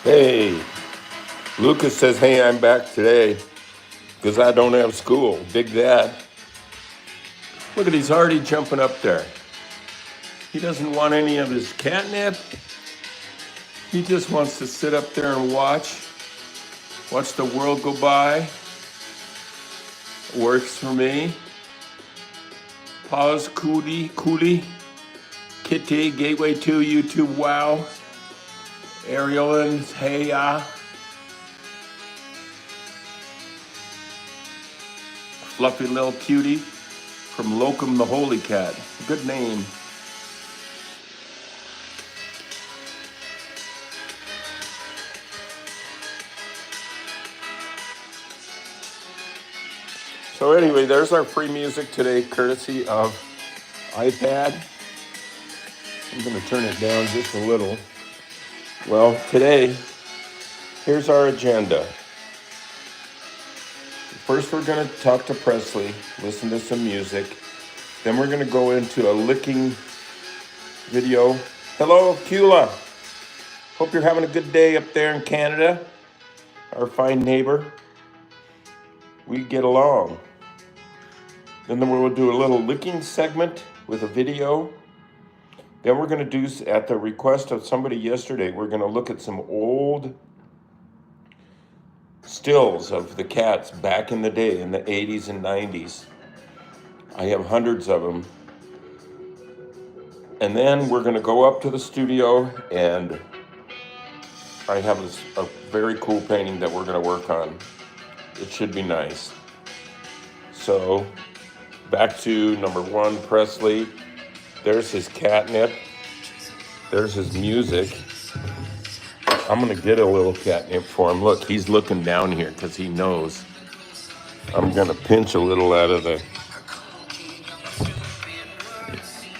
Hey, Lucas says, hey, I'm back today because I don't have school. Dig that. Look at he's already jumping up there. He doesn't want any of his catnip. He just wants to sit up there and watch the world go by. Works for me. Pause, coolie, kitty, gateway to YouTube, wow. Ariel and hey, fluffy little cutie from Locum the Holy Cat. Good name. So anyway, there's our free music today, courtesy of iPad. I'm going to turn it down just a little. Well, today, here's our agenda. First, we're going to talk to Presley, listen to some music. Then we're going to go into a licking video. Hello, Kula. Hope you're having a good day up there in Canada. Our fine neighbor. We get along. Then we'll do a little licking segment with a video. Then we're going to do, at the request of somebody yesterday, we're going to look at some old stills of the cats back in the day, in the 80s and 90s. I have hundreds of them. And then we're going to go up to the studio, and I have a very cool painting that we're going to work on. It should be nice. So, back to number one, Presley. There's his catnip. There's his music. I'm going to get a little catnip for him. Look, he's looking down here because he knows. I'm going to pinch a little out of the...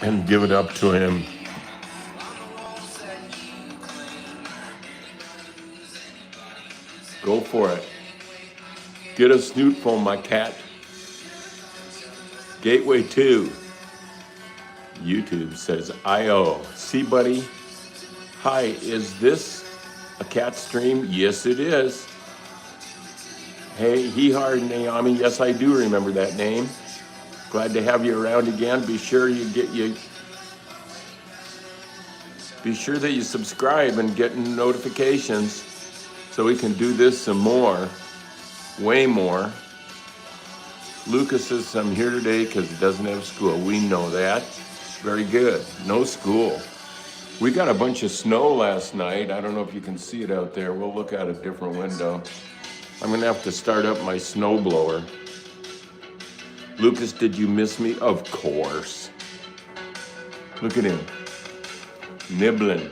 and give it up to him. Go for it. Get a snoot phone, my cat. Gateway 2. YouTube says, I.O. See, buddy? Hi, is this a cat stream? Yes, it is. Hey, Hee-Har Naomi. Yes, I do remember that name. Glad to have you around again. Be sure that you subscribe and get notifications so we can do this some more, way more. Lucas says, I'm here today because he doesn't have school. We know that. Very good. No school. We got a bunch of snow last night. I don't know if you can see it out there. We'll look out a different window. I'm going to have to start up my snow blower. Lucas, did you miss me? Of course. Look at him. Nibbling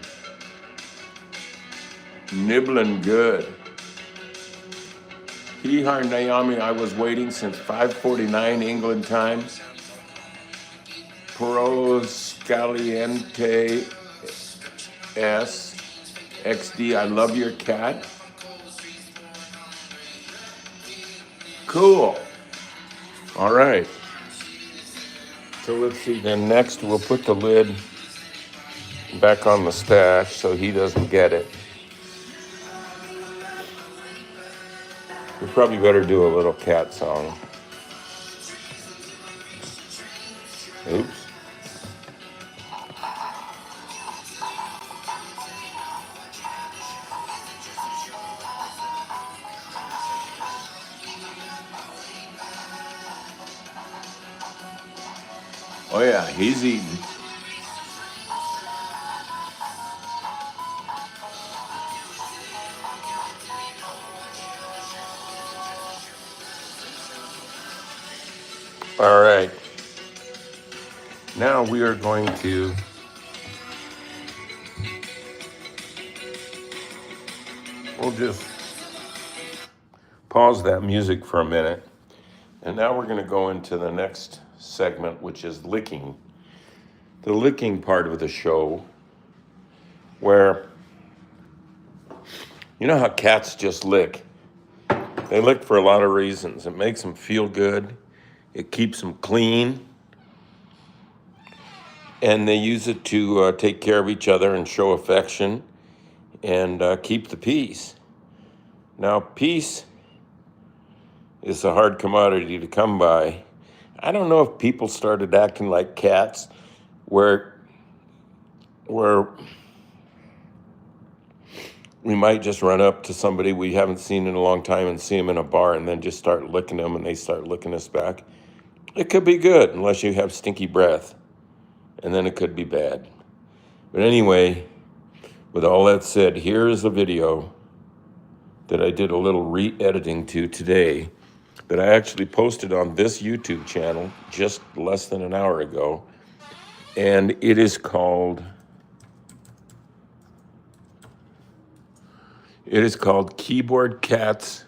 good. Hee-Har Naomi, I was waiting since 5:49 England time. Proscaliente S XD, I love your cat. Cool. All right. So let's see. Then next we'll put the lid back on the stash so he doesn't get it. We probably better do a little cat song. Oops. Oh yeah, he's eating. All right. Now we are going to we'll just pause that music for a minute. And now we're going to go into the next segment, which is licking. The licking part of the show, where you know how cats just lick. They lick for a lot of reasons. It makes them feel good. It keeps them clean. And they use it to take care of each other and show affection. and keep the peace. Now, peace is a hard commodity to come by. I don't know if people started acting like cats, where we might just run up to somebody we haven't seen in a long time and see them in a bar and then just start licking them and they start licking us back. It could be good unless you have stinky breath, and then it could be bad. But anyway, with all that said, here is a video that I did a little re-editing to today that I actually posted on this YouTube channel just less than an hour ago. And it is called Keyboard Cats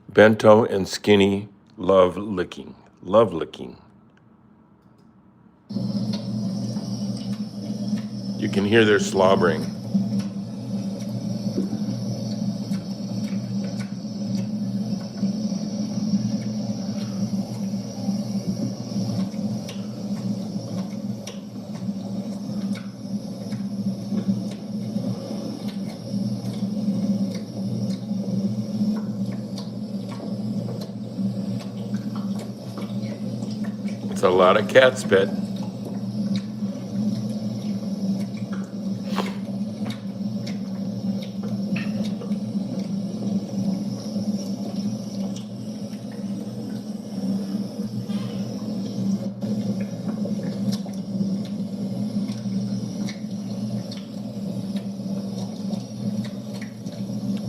Bento and Skinny Love Licking. Love licking. You can hear their slobbering. It's a lot of cat spit.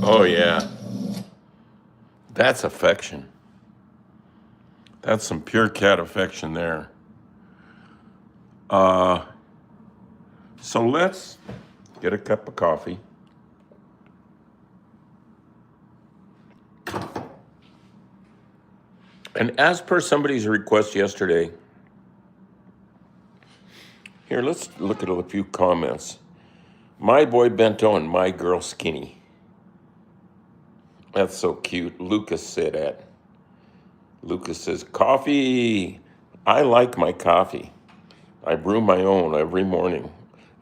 Oh yeah, that's affection. That's some pure cat affection there. So let's get a cup of coffee. And as per somebody's request yesterday, here, let's look at a few comments. My boy Bento and my girl Skinny. That's so cute. Lucas said that. Lucas says, coffee. I like my coffee. I brew my own every morning.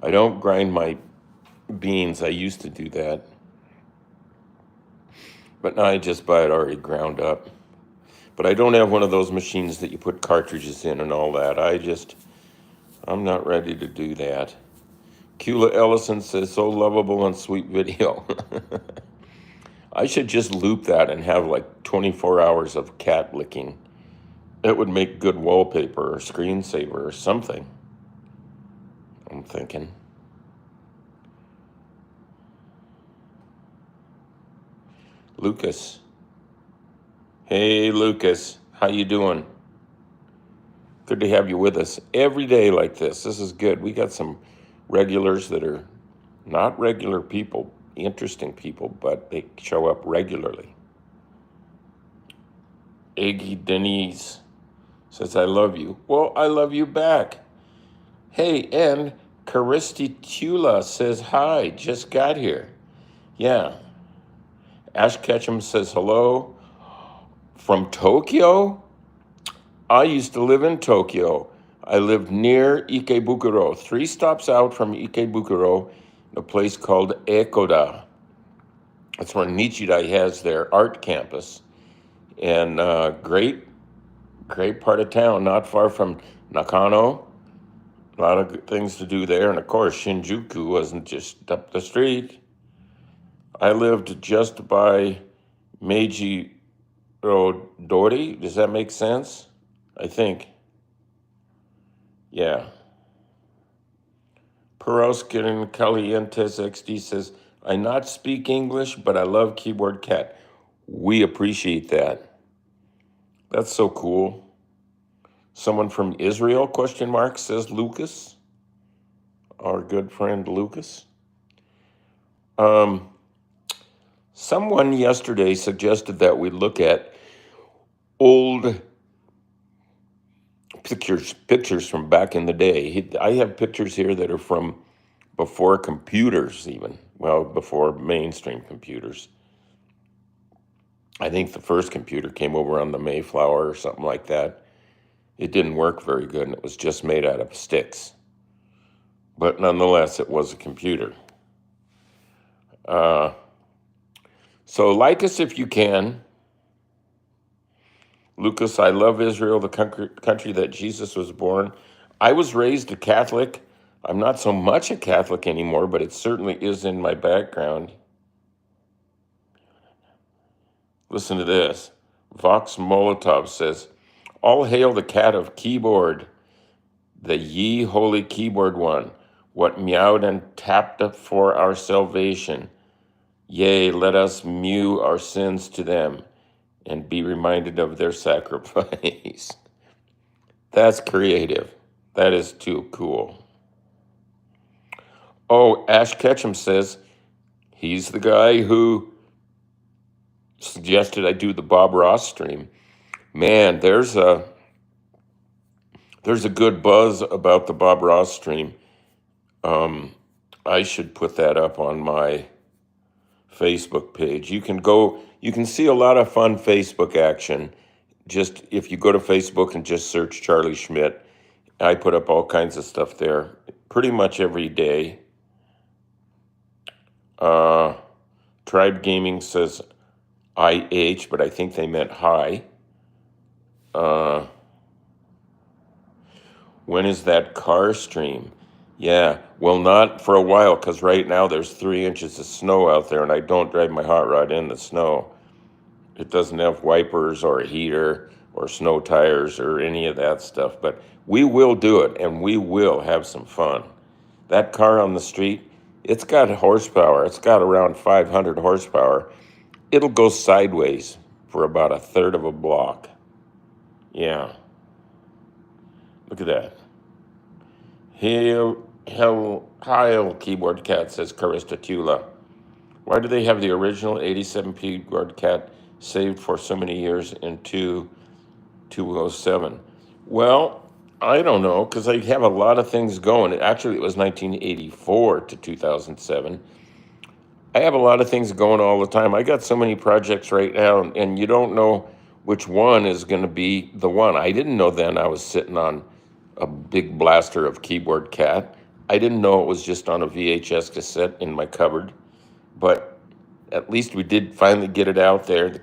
I don't grind my beans. I used to do that. But now I just buy it already ground up. But I don't have one of those machines that you put cartridges in and all that. I'm not ready to do that. Kula Ellison says, so lovable and sweet video. I should just loop that and have like 24 hours of cat licking. It would make good wallpaper or screensaver or something, I'm thinking. Lucas. Hey, Lucas. How you doing? Good to have you with us every day like this. This is good. We got some regulars that are not regular people, interesting people, but they show up regularly. Iggy Denise says, I love you. Well, I love you back. Hey, and Karisti Tula says, hi, just got here. Yeah. Ash Ketchum says, hello. From Tokyo? I used to live in Tokyo. I lived near Ikebukuro, 3 stops out from Ikebukuro, a place called Ekoda. That's where Nichidai has their art campus. And great part of town, not far from Nakano. A lot of good things to do there. And of course, Shinjuku wasn't just up the street. I lived just by Meiji Dori. Does that make sense? I think. Yeah. Peroskin Calientes XD says, I not speak English, but I love Keyboard Cat. We appreciate that. That's so cool. Someone from Israel, ? Says Lucas. Our good friend Lucas. Someone yesterday suggested that we look at old pictures from back in the day. I have pictures here that are from before computers even. Well, before mainstream computers. I think the first computer came over on the Mayflower or something like that. It didn't work very good, and it was just made out of sticks. but nonetheless, it was a computer. So like us if you can. Lucas, I love Israel, the country that Jesus was born. I was raised a Catholic. I'm not so much a Catholic anymore, but it certainly is in my background. Listen to this. Vox Molotov says, all hail the cat of keyboard, the ye holy keyboard one, what meowed and tapped up for our salvation. Yea, let us mew our sins to them and be reminded of their sacrifice. That's creative. That is too cool. Oh, Ash Ketchum says he's the guy who suggested I do the Bob Ross stream. Man, there's a good buzz about the Bob Ross stream. I should put that up on my Facebook page. You can see a lot of fun Facebook action. Just if you go to Facebook and just search Charlie Schmidt, I put up all kinds of stuff there pretty much every day. Tribe Gaming says IH, but I think they meant hi. When is that car stream? Yeah, well, not for a while, because right now there's 3 inches of snow out there, and I don't drive my hot rod in the snow. It doesn't have wipers or a heater or snow tires or any of that stuff, but we will do it, and we will have some fun. That car on the street, it's got horsepower. It's got around 500 horsepower. It'll go sideways for about a third of a block. Yeah. Look at that. Hail, keyboard cat, says Carista Tula. Why do they have the original 87 keyboard cat saved for so many years in 207? Well, I don't know, because I have a lot of things going. Actually, it was 1984 to 2007. I have a lot of things going all the time. I got so many projects right now, and you don't know which one is going to be the one. I didn't know then I was sitting on a big blaster of Keyboard Cat. I didn't know it was just on a VHS cassette in my cupboard, but at least we did finally get it out there. The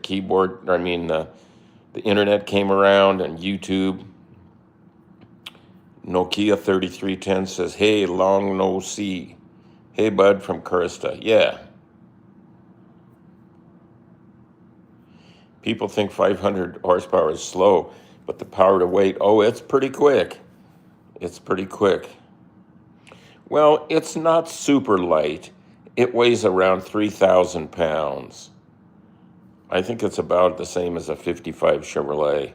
internet came around and YouTube. Nokia 3310 says, hey, long no see. Hey, bud, from Carista. Yeah. People think 500 horsepower is slow, but the power to weight, it's pretty quick. It's pretty quick. Well, it's not super light. It weighs around 3,000 pounds. I think it's about the same as a 55 Chevrolet,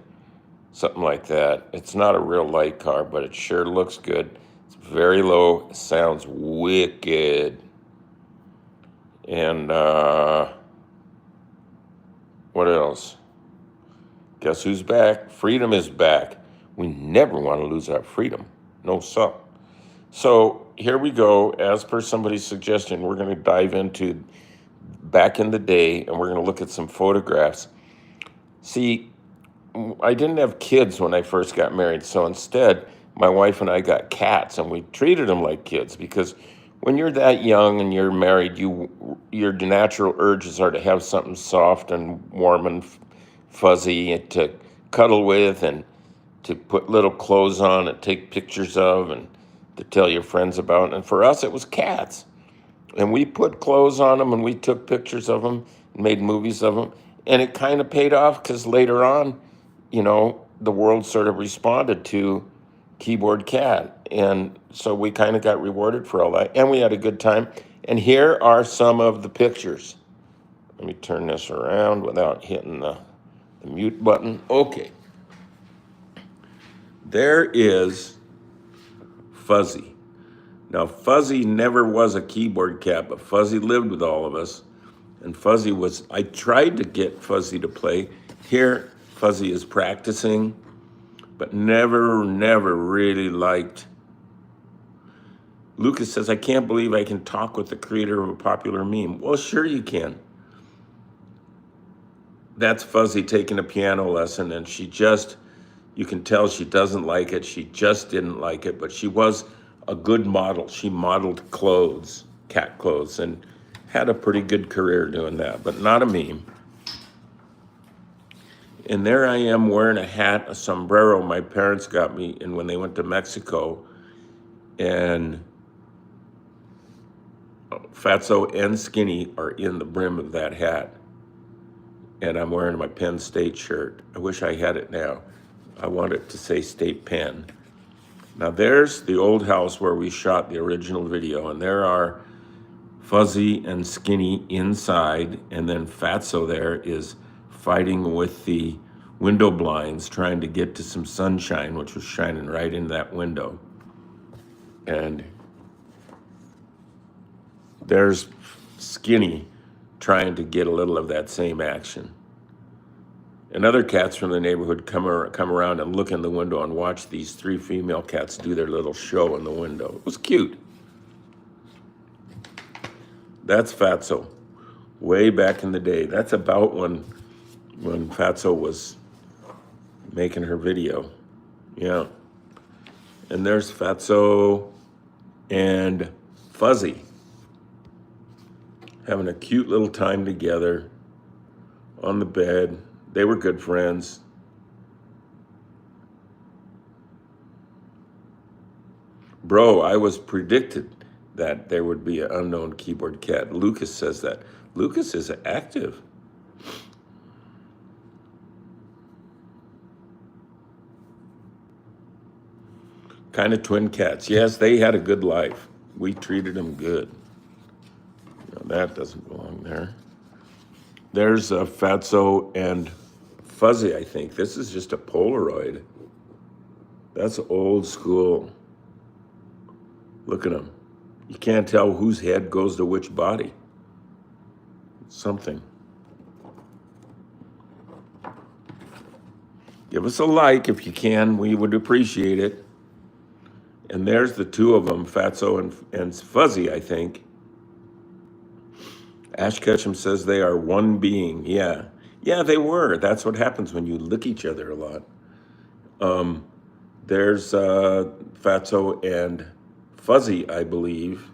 something like that. It's not a real light car, but it sure looks good. It's very low, sounds wicked. And what else? Guess who's back? Freedom is back. We never want to lose our freedom. No, sir. So here we go. As per somebody's suggestion, we're going to dive into back in the day, and we're going to look at some photographs. See, I didn't have kids when I first got married, so instead, my wife and I got cats, and we treated them like kids, because when you're that young and you're married, your natural urges are to have something soft and warm and fuzzy to cuddle with, and to put little clothes on and take pictures of, and to tell your friends about. And for us, it was cats. And we put clothes on them, and we took pictures of them, and made movies of them. And it kind of paid off, because later on, the world sort of responded to Keyboard Cat. And so we kind of got rewarded for all that. And we had a good time. And here are some of the pictures. Let me turn this around without hitting the mute button. Okay. There is Fuzzy. Now, Fuzzy never was a keyboard cat, but Fuzzy lived with all of us. And I tried to get Fuzzy to play. Here, Fuzzy is practicing, but never really liked. Lucas says, I can't believe I can talk with the creator of a popular meme. Well, sure you can. That's Fuzzy taking a piano lesson, and you can tell she doesn't like it. She just didn't like it, but she was a good model. She modeled clothes, cat clothes, and had a pretty good career doing that, but not a meme. And there I am wearing a hat, a sombrero my parents got me and when they went to Mexico. And Fatso and Skinny are in the brim of that hat. And I'm wearing my Penn State shirt. I wish I had it now. I want it to say State Penn. Now there's the old house where we shot the original video, and there are Fuzzy and Skinny inside, and then Fatso there is fighting with the window blinds, trying to get to some sunshine, which was shining right in that window. And there's Skinny trying to get a little of that same action. And other cats from the neighborhood come around and look in the window and watch these 3 female cats do their little show in the window. It was cute. That's Fatso, way back in the day. That's about when Fatso was making her video. Yeah. And there's Fatso and Fuzzy having a cute little time together on the bed. They were good friends. Bro, I was predicted that there would be an unknown keyboard cat. Lucas says that. Lucas is active. Kind of twin cats. Yes, they had a good life. We treated them good. No, that doesn't belong there. There's Fatso and Fuzzy, I think. This is just a Polaroid. That's old school. Look at them. You can't tell whose head goes to which body. Something. Give us a like if you can. We would appreciate it. And there's the 2 of them, Fatso and Fuzzy, I think. Ash Ketchum says they are one being. Yeah. Yeah, they were. That's what happens when you lick each other a lot. There's Fatso and Fuzzy, I believe.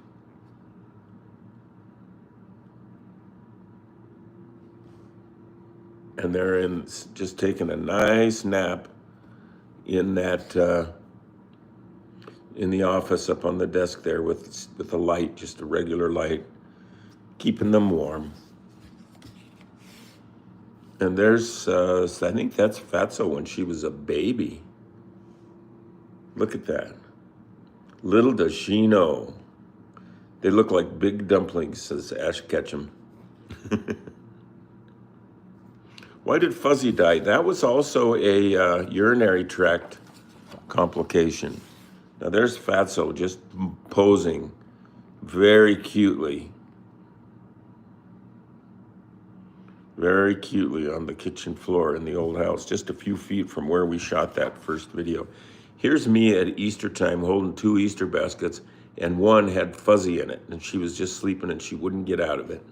And they're just taking a nice nap in that in the office up on the desk there with a light, just a regular light, keeping them warm. And there's, I think that's Fatso when she was a baby. Look at that. Little does she know. They look like big dumplings, says Ash Ketchum. Why did Fuzzy die? That was also a urinary tract complication. Now there's Fatso just posing very cutely. Very cutely on the kitchen floor in the old house, just a few feet from where we shot that first video. Here's me at Easter time holding 2 Easter baskets, and one had Fuzzy in it, and she was just sleeping and she wouldn't get out of it.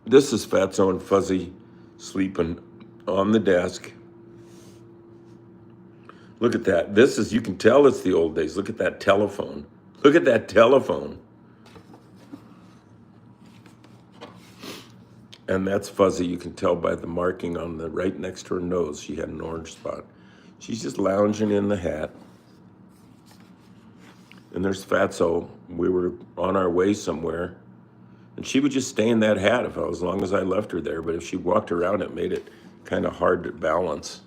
This is Fatso and Fuzzy sleeping on the desk. Look at that. This is, you can tell it's the old days. Look at that telephone. Look at that telephone. And that's Fuzzy. You can tell by the marking on the right next to her nose. She had an orange spot. She's just lounging in the hat. And there's Fatso. We were on our way somewhere. And she would just stay in that hat as long as I left her there. But if she walked around, it made it kind of hard to balance.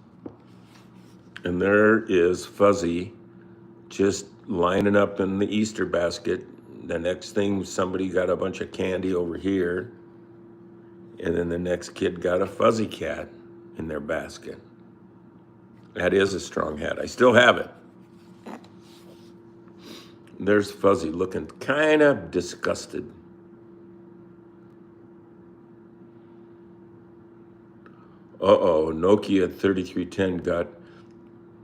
And there is Fuzzy just lining up in the Easter basket. The next thing, somebody got a bunch of candy over here. And then the next kid got a Fuzzy cat in their basket. That is a strong hat. I still have it. There's Fuzzy looking kind of disgusted. Uh-oh, Nokia 3310 got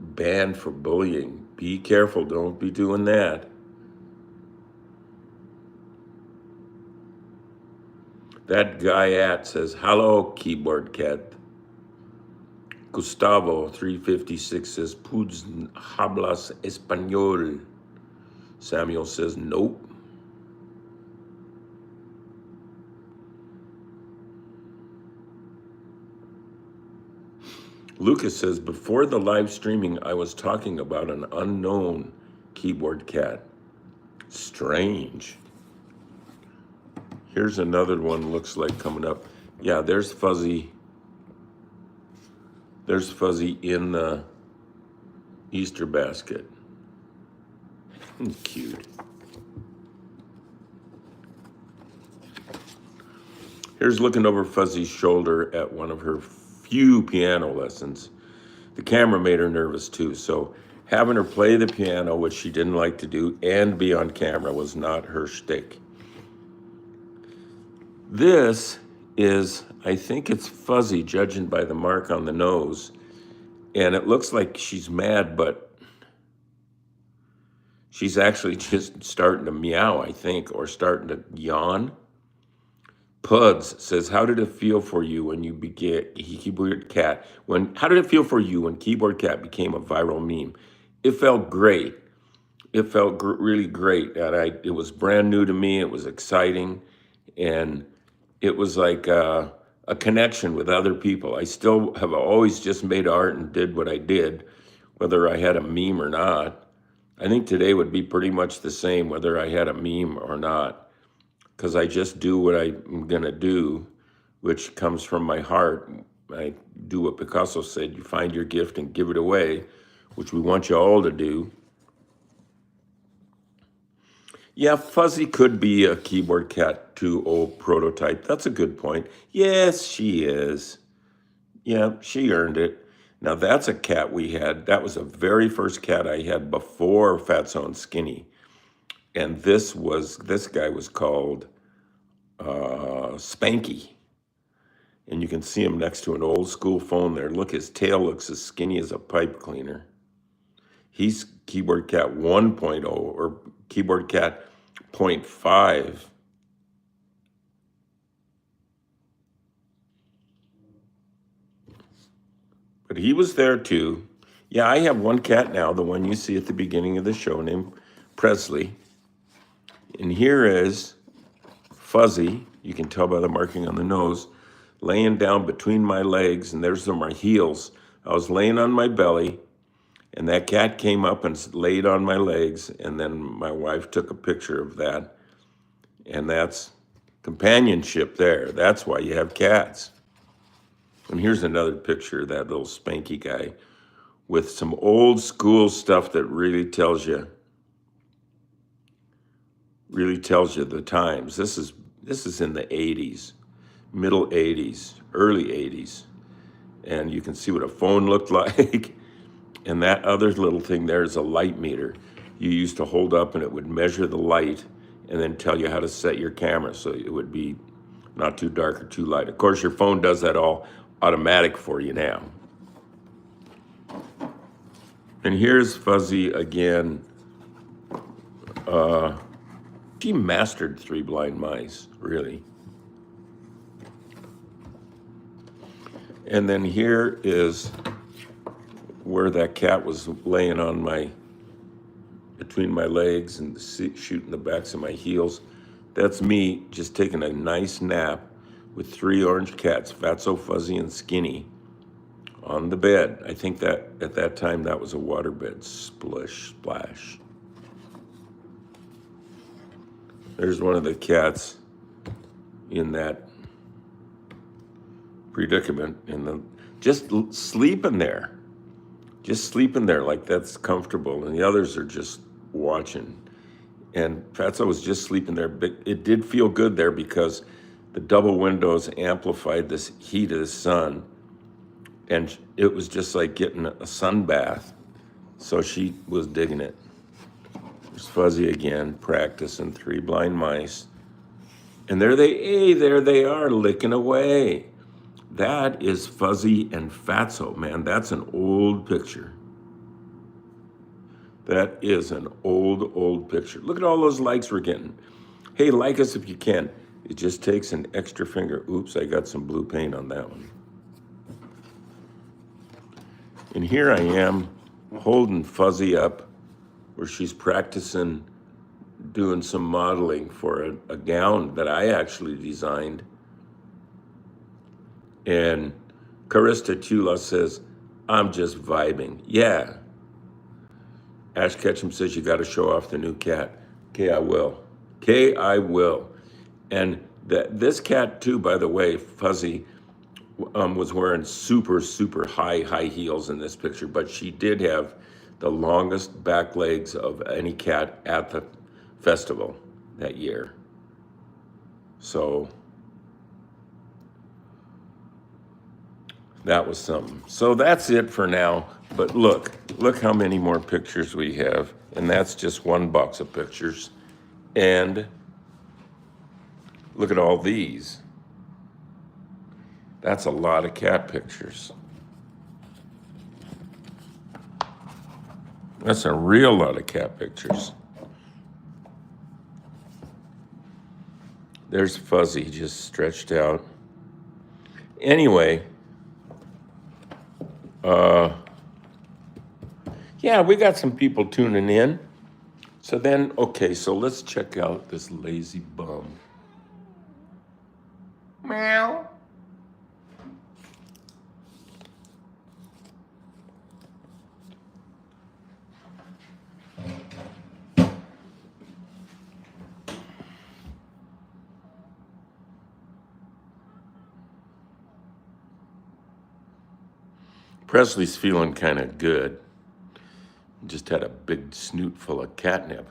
banned for bullying. Be careful, don't be doing that. That guy says, hello, keyboard cat. Gustavo 356 says, "Puds hablas español?" Samuel says, "Nope." Lucas says, "Before the live streaming, I was talking about an unknown keyboard cat. Strange." Here's another one, looks like coming up. Yeah, there's Fuzzy. There's Fuzzy in the Easter basket. Cute. Here's looking over Fuzzy's shoulder at one of her few piano lessons. The camera made her nervous too, so having her play the piano, which she didn't like to do, and be on camera was not her shtick. This is, I think it's Fuzzy, judging by the mark on the nose. And it looks like she's mad, but she's actually just starting to meow, I think, or starting to yawn. Puds says, "How did it feel for you when you began Keyboard Cat? How did it feel for you when Keyboard Cat became a viral meme?" It felt great. It felt really great. And it was brand new to me. It was exciting, and it was like a connection with other people. I still have always just made art and did what I did, whether I had a meme or not. I think today would be pretty much the same, whether I had a meme or not, because I just do what I'm going to do, which comes from my heart. I do what Picasso said, you find your gift and give it away, which we want you all to do. Yeah, Fuzzy could be a Keyboard Cat 2.0 prototype. That's a good point. Yes, she is. Yeah, she earned it. Now that's a cat we had. That was the very first cat I had before Fatso and Skinny. And this guy was called Spanky. And you can see him next to an old school phone there. Look, his tail looks as skinny as a pipe cleaner. He's Keyboard Cat 1.0 or Keyboard Cat 0.5. But he was there too. Yeah, I have one cat now, the one you see at the beginning of the show, named Presley. And here is Fuzzy, you can tell by the marking on the nose, laying down between my legs, and there's my heels. I was laying on my belly, and that cat came up and laid on my legs, and then my wife took a picture of that. And that's companionship there. That's why you have cats. And here's another picture of that little Spanky guy with some old school stuff that really tells you the times. This is in the 80s, middle 80s, early 80s. And you can see what a phone looked like. And that other little thing there is a light meter. You used to hold up and it would measure the light and then tell you how to set your camera so it would be not too dark or too light. Of course, your phone does that all automatic for you now. And here's Fuzzy again. She mastered Three Blind Mice, really. And then here is where that cat was laying on between my legs and shooting the backs of my heels. That's me just taking a nice nap with three orange cats, Fatso, Fuzzy, and Skinny, on the bed. I think that at that time that was a waterbed. Splish, splash. There's one of the cats in that predicament, just sleeping there. Just sleeping there like that's comfortable, and the others are just watching. And Fatso was just sleeping there, but it did feel good there because the double windows amplified this heat of the sun, and it was just like getting a sun bath. So she was digging it. There's Fuzzy again, practicing Three Blind Mice. And there they are, licking away. That is Fuzzy and Fatso, man. That's an old picture. That is an old picture. Look at all those likes we're getting. Hey, like us if you can. It just takes an extra finger. Oops, I got some blue paint on that one. And here I am holding Fuzzy up where she's practicing doing some modeling for a gown that I actually designed. And Carista Chula says, I'm just vibing. Yeah. Ash Ketchum says, you got to show off the new cat. Okay, I will. Okay, I will. And this cat, too, by the way, Fuzzy, was wearing super, super high heels in this picture, but she did have the longest back legs of any cat at the festival that year. So that was something. So that's it for now. But look how many more pictures we have. And that's just one box of pictures. And look at all these. That's a lot of cat pictures. That's a real lot of cat pictures. There's Fuzzy just stretched out. Anyway, yeah, we got some people tuning in. So then, okay, so let's check out this lazy bum. Meow. Presley's feeling kind of good. Just had a big snoot full of catnip.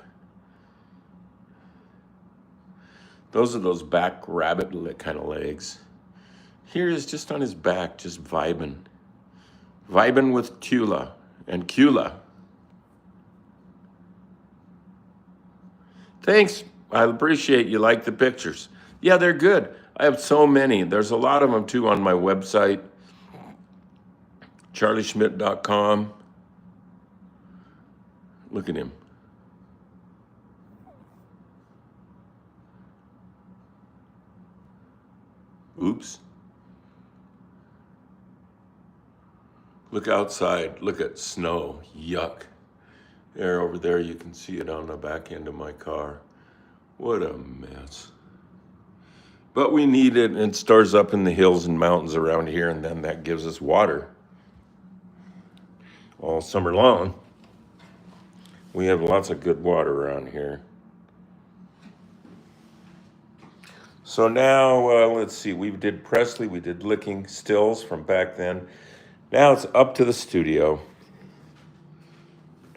Those are those back rabbit kind of legs. Here is just on his back, just vibing. Vibing with Kula and Kula. Thanks. I appreciate you like the pictures. Yeah, they're good. I have so many. There's a lot of them too on my website, charlieschmidt.com. Look at him. Oops. Look outside. Look at snow. Yuck. There, over there, you can see it on the back end of my car. What a mess. But we need it, and it stores up in the hills and mountains around here, and then that gives us water all summer long. We have lots of good water around here. So now, let's see, we did Presley, we did licking stills from back then. Now it's up to the studio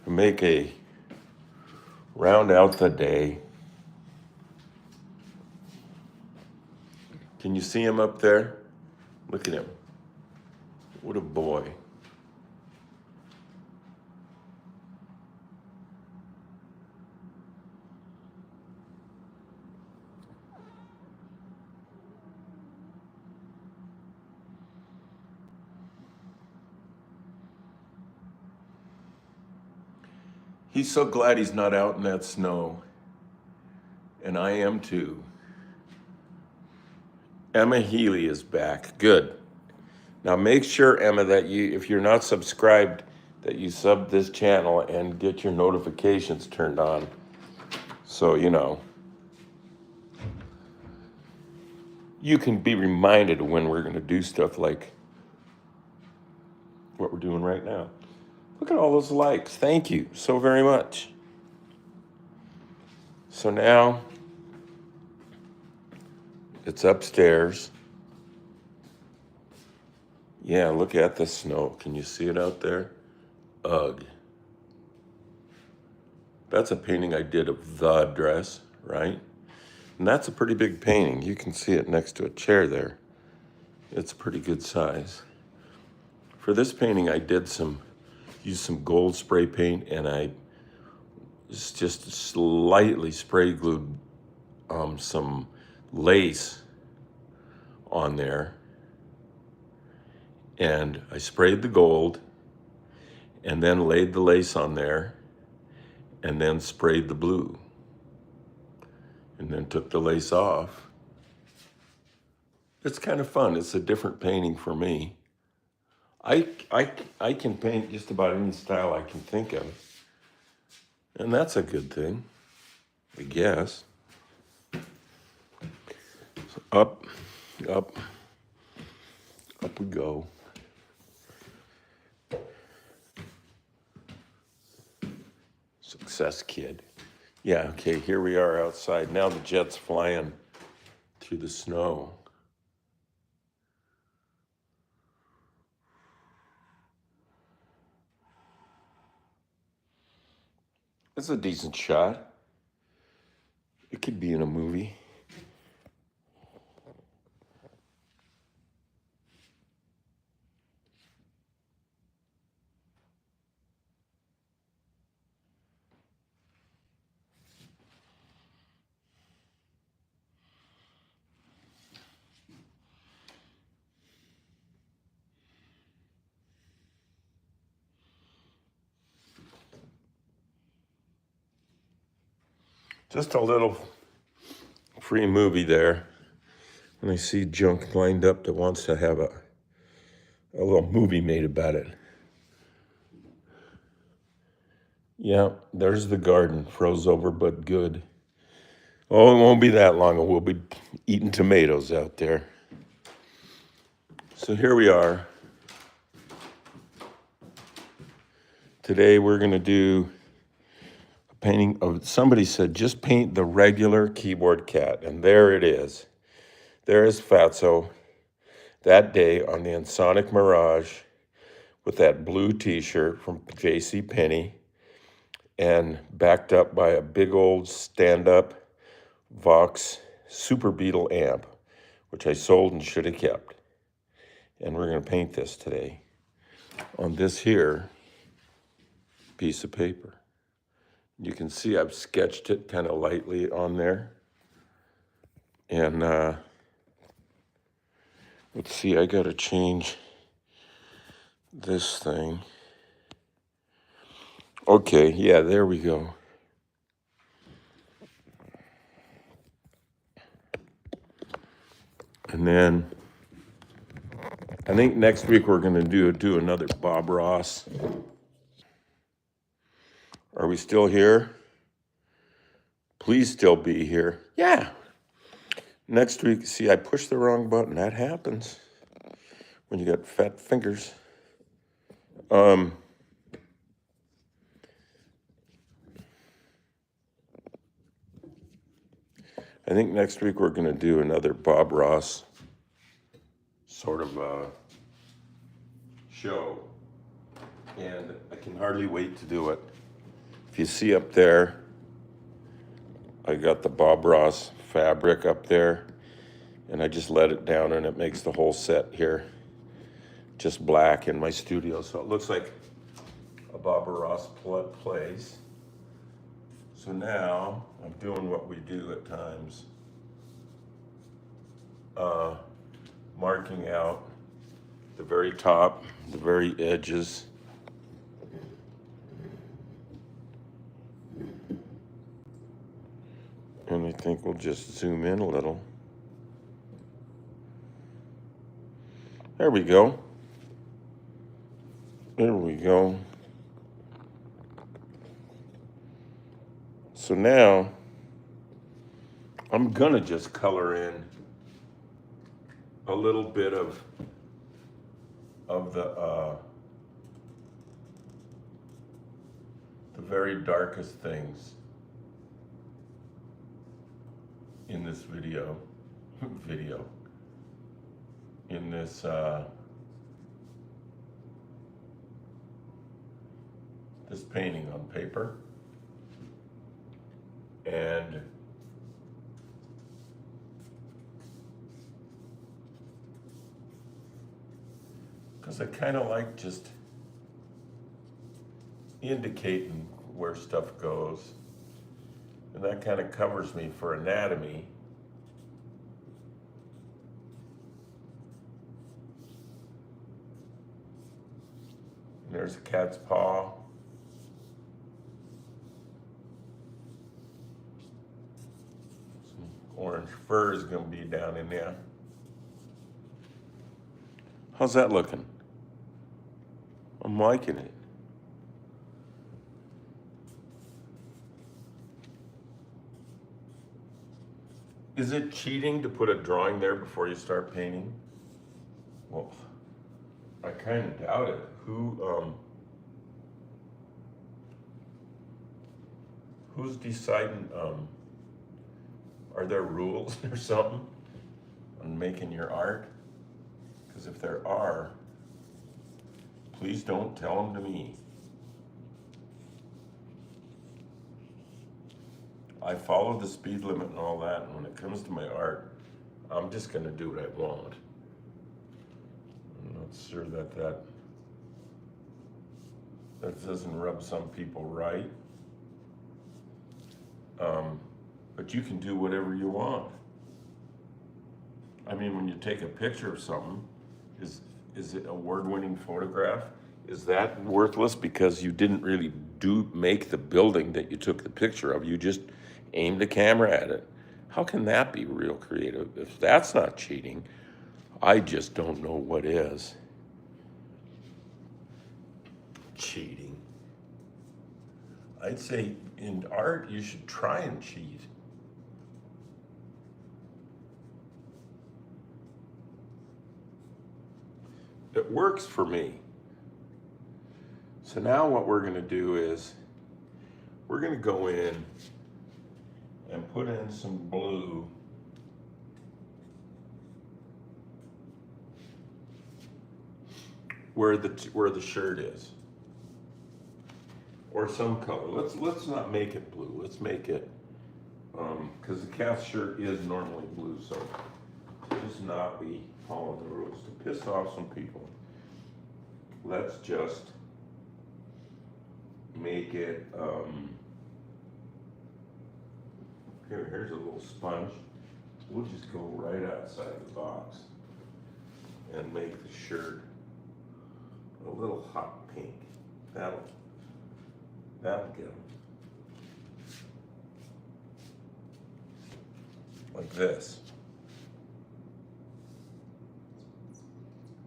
to make a round out the day. Can you see him up there? Look at him. What a boy. He's so glad he's not out in that snow. And I am too. Emma Healy is back. Good. Now make sure, Emma, that if you're not subscribed, that you sub this channel and get your notifications turned on. So, you can be reminded when we're going to do stuff like what we're doing right now. Look at all those likes. Thank you so very much. So now it's upstairs. Yeah, look at the snow. Can you see it out there? Ugh. That's a painting I did of the dress, right? And that's a pretty big painting. You can see it next to a chair there. It's a pretty good size. For this painting, I used some gold spray paint, and I just slightly spray glued some lace on there. And I sprayed the gold and then laid the lace on there and then sprayed the blue and then took the lace off. It's kind of fun. It's a different painting for me. I can paint just about any style I can think of. And that's a good thing, I guess. So up, up, up we go. Success, kid. Yeah, okay, here we are outside. Now the jet's flying through the snow. That's a decent shot. It could be in a movie. Just a little free movie there. And I see junk lined up that wants to have a little movie made about it. Yeah, there's the garden, froze over but good. Oh, it won't be that long, and we'll be eating tomatoes out there. So here we are. Today we're gonna do a painting of, somebody said, just paint the regular keyboard cat, and there it is. There is Fatso that day on the Ensoniq Mirage with that blue t-shirt from JCPenney and backed up by a big old stand-up Vox Super Beetle amp, which I sold and should have kept. And we're gonna paint this today on this here piece of paper. You can see I've sketched it kind of lightly on there. And let's see, I gotta change this thing. Okay, yeah, there we go. And then I think next week we're gonna do another Bob Ross. Are we still here? Please still be here. Yeah. Next week, see, I pushed the wrong button. That happens when you got fat fingers. I think next week we're going to do another Bob Ross sort of show. And I can hardly wait to do it. If you see up there, I got the Bob Ross fabric up there, and I just let it down, and it makes the whole set here just black in my studio. So it looks like a Bob Ross place. So now I'm doing what we do at times, marking out the very top, the very edges. And I think we'll just zoom in a little. There we go. There we go. So now I'm gonna just color in a little bit of the very darkest things in this video, in this this painting on paper. And because I kind of like just indicating where stuff goes, and that kind of covers me for anatomy. And there's a cat's paw. Some orange fur is going to be down in there. How's that looking? I'm liking it. Is it cheating to put a drawing there before you start painting? Well, I kind of doubt it. Who's deciding, are there rules or something on making your art? Because if there are, please don't tell them to me. I follow the speed limit and all that, and when it comes to my art, I'm just gonna do what I want. I'm not sure that doesn't rub some people right. But you can do whatever you want. I mean, when you take a picture of something, is it a award-winning photograph? Is that worthless because you didn't really make the building that you took the picture of? You just aimed a camera at it. How can that be real creative? If that's not cheating, I just don't know what is. Cheating. I'd say in art, you should try and cheat. It works for me. So now what we're gonna do is, we're gonna go in and put in some blue where the shirt is, or some color. Let's not make it blue. Let's make it because the cat's shirt is normally blue, so just not be following the rules to piss off some people. Let's just make it. Here's a little sponge. We'll just go right outside the box and make the shirt a little hot pink. That'll get them. Like this.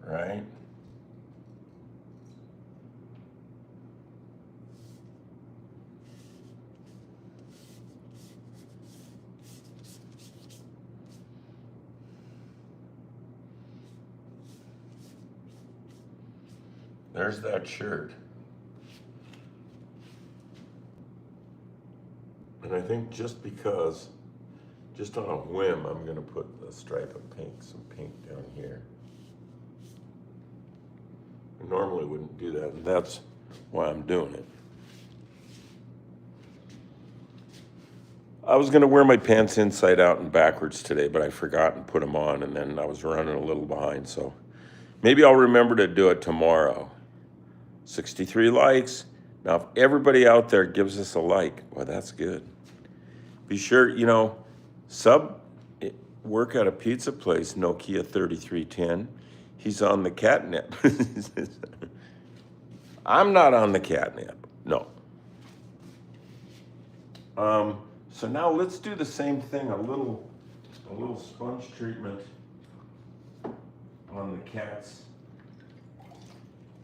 Right? There's that shirt. And I think just on a whim, I'm gonna put a stripe of pink, some pink down here. I normally wouldn't do that, and that's why I'm doing it. I was gonna wear my pants inside out and backwards today, but I forgot and put them on, and then I was running a little behind, so maybe I'll remember to do it tomorrow. 63 likes. Now, if everybody out there gives us a like, well, that's good. Be sure, work at a pizza place, Nokia 3310. He's on the catnip. I'm not on the catnip, no. So now let's do the same thing, a little sponge treatment on the cat's,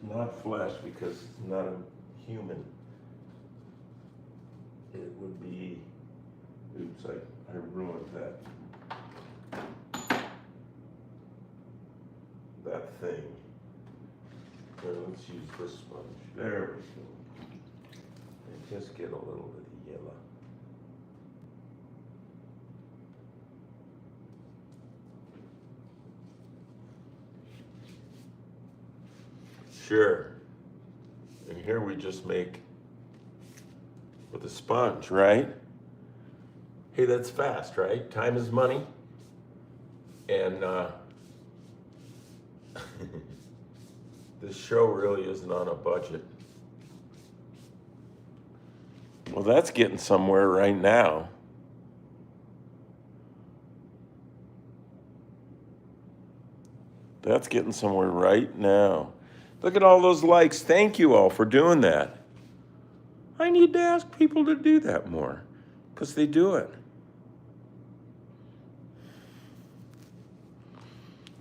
not flesh because it's not a human. It would be, oops, I ruined that thing. So let's use this sponge. There we go. And just get a little bit of yellow. Sure. And here we just make with a sponge, right? Hey, that's fast, right? Time is money. And this show really isn't on a budget. Well, that's getting somewhere right now. That's getting somewhere right now. Look at all those likes. Thank you all for doing that. I need to ask people to do that more because they do it.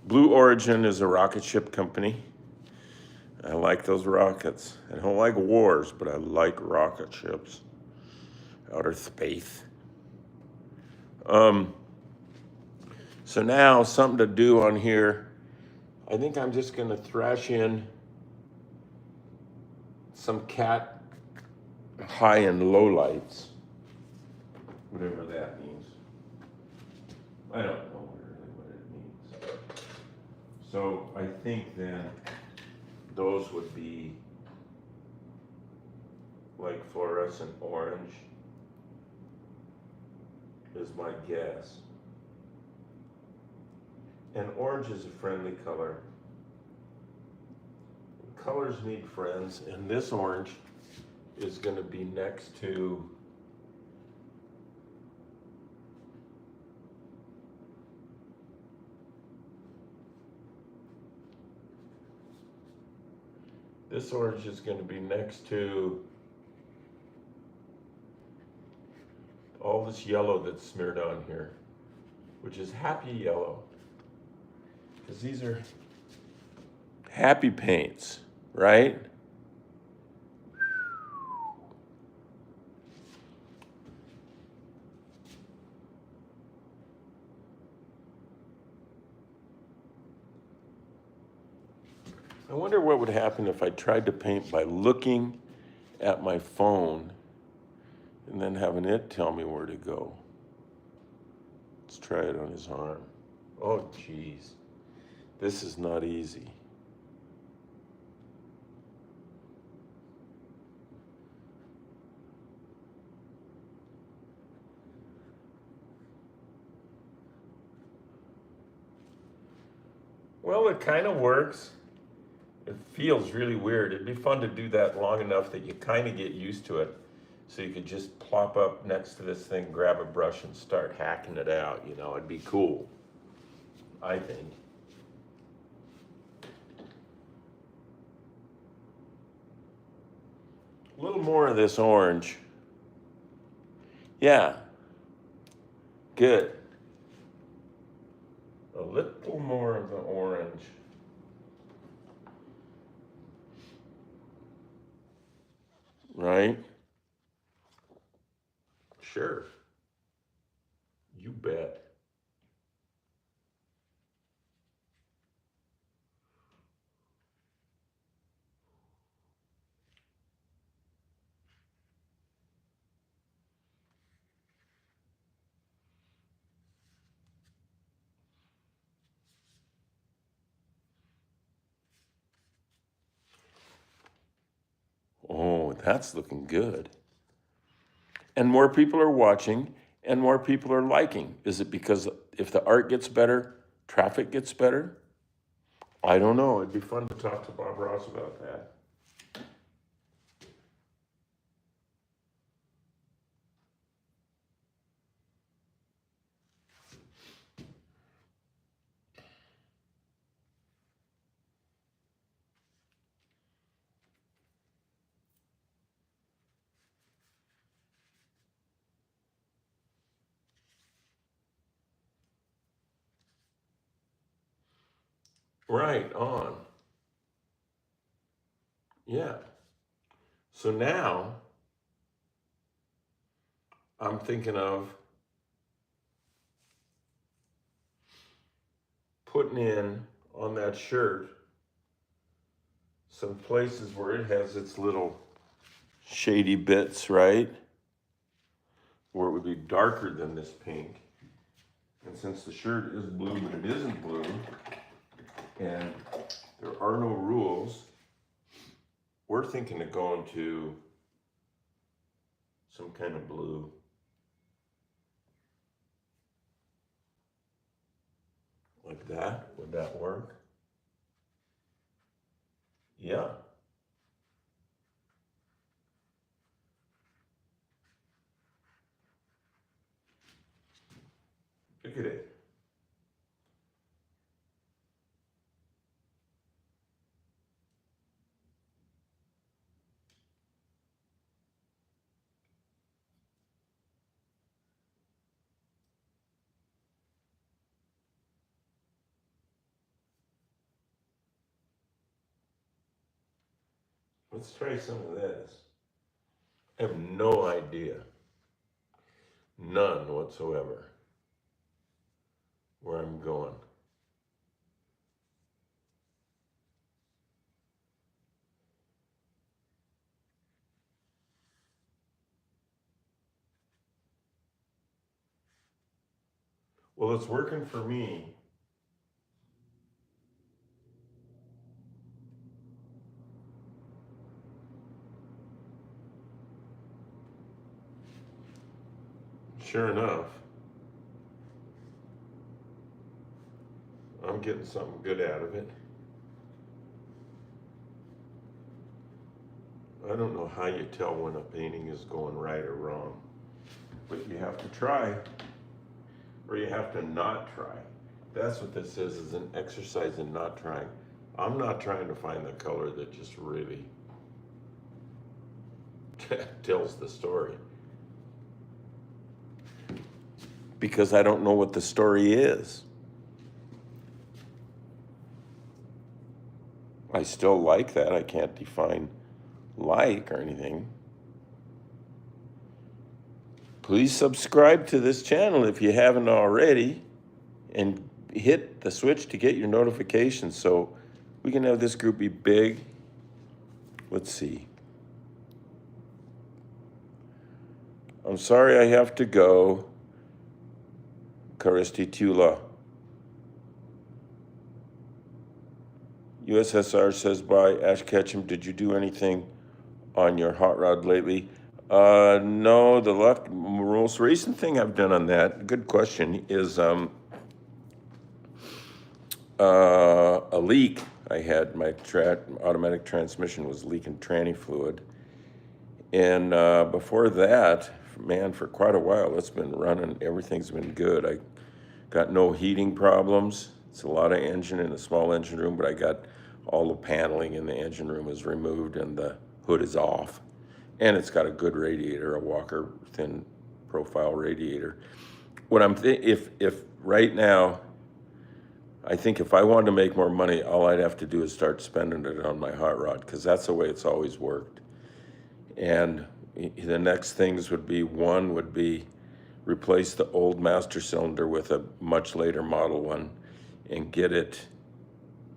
Blue Origin is a rocket ship company. I like those rockets. I don't like wars, but I like rocket ships. Outer space. So now something to do on here. I think I'm just gonna thrash in some cat high and low lights. Whatever that means. I don't know really what it means. So I think then those would be like fluorescent orange is my guess. And orange is a friendly color. Colors need friends, and this orange is going to be next to all this yellow that's smeared on here, which is happy yellow. Because these are happy paints, right? I wonder what would happen if I tried to paint by looking at my phone and then having it tell me where to go. Let's try it on his arm. Oh, geez. This is not easy. Well, it kind of works. It feels really weird. It'd be fun to do that long enough that you kind of get used to it. So you could just plop up next to this thing, grab a brush and start hacking it out. You know, it'd be cool, I think. A little more of this orange. Yeah, good. A little more of the orange. Right? Sure. You bet. Oh, that's looking good. And more people are watching and more people are liking. Is it because if the art gets better, traffic gets better? I don't know. It'd be fun to talk to Bob Ross about that. Right on. Yeah. So now I'm thinking of putting in on that shirt some places where it has its little shady bits, right? Where it would be darker than this pink. And since the shirt is blue, but it isn't blue, and there are no rules, we're thinking of going to some kind of blue. Like that. Would that work? Yeah. Look at it. Let's try some of this. I have no idea, none whatsoever, where I'm going. Well, it's working for me. Sure enough, I'm getting something good out of it. I don't know how you tell when a painting is going right or wrong, but you have to try, or you have to not try. That's what this is an exercise in not trying. I'm not trying to find the color that just really tells the story, because I don't know what the story is. I still like that. I can't define like or anything. Please subscribe to this channel if you haven't already, and hit the switch to get your notifications so we can have this group be big. Let's see. I'm sorry I have to go. Karisti Tula. USSR says bye. Ash Ketchum, did you do anything on your hot rod lately? No, the most recent thing I've done on that, good question, is a leak. I had my automatic transmission was leaking tranny fluid. And before that, man, for quite a while, it's been running. Everything's been good. I got no heating problems. It's a lot of engine in a small engine room, but I got all the paneling in the engine room is removed and the hood is off. And it's got a good radiator, a Walker thin profile radiator. What I'm if right now, I think if I wanted to make more money, all I'd have to do is start spending it on my hot rod, because that's the way it's always worked. And the next things would be, one would be replace the old master cylinder with a much later model one and get it,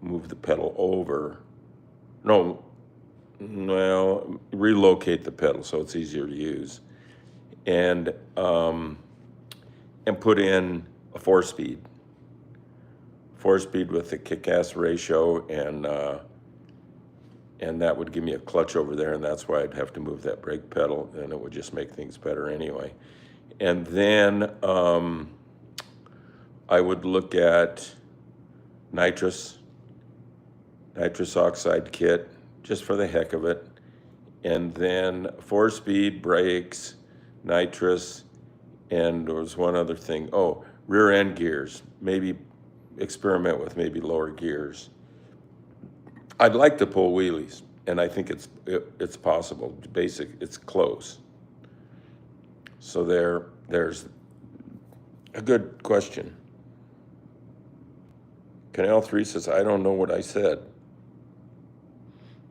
move the pedal over. No, well, relocate the pedal so it's easier to use. And put in a 4-speed with the kick-ass ratio, and that would give me a clutch over there, and that's why I'd have to move that brake pedal, and it would just make things better anyway. And then I would look at nitrous oxide kit, just for the heck of it. And then 4-speed brakes, nitrous, and there was one other thing. Oh, rear end gears. Maybe experiment with maybe lower gears. I'd like to pull wheelies, and I think it's possible. It's close. So there's a good question. Canal 3 says, I don't know what I said.